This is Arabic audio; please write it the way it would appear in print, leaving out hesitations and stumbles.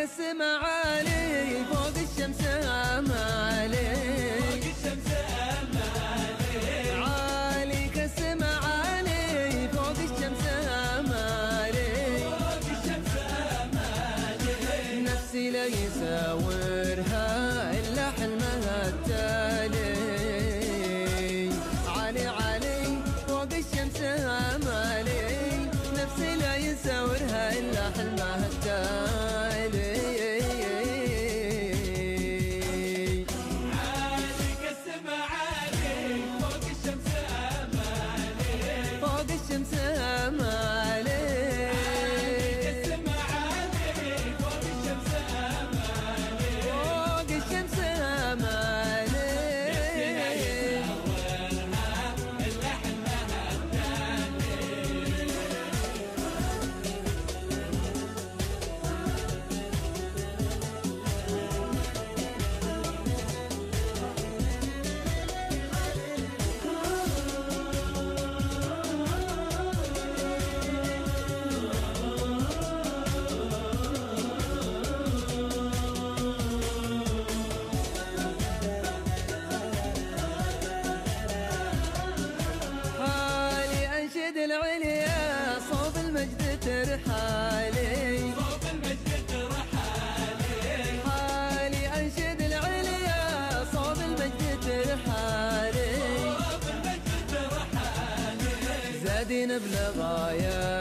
السما عالي فوق الشمس امالي، فوق الشمس امالي، عالي كالسما عالي فوق الشمس امالي، فوق الشمس امالي. نفسي لا يساورها الا حلمها التالي، عالي عالي فوق الشمس امالي، نفسي لا يساورها الا حلمها التالي. عالي كالسما عالي فوق الشمس امالي، فوق الشمس امالي، عالي كالسما عالي فوق الشمس امالي، فوق الشمس امالي. الا حلمها التالي. انشد العليا صوب المجد ترحالي، صوب المجد ترحالي، حالي انشد العليا صوب المجد ترحالي، صوب المجد ترحالي. زادين بلغايا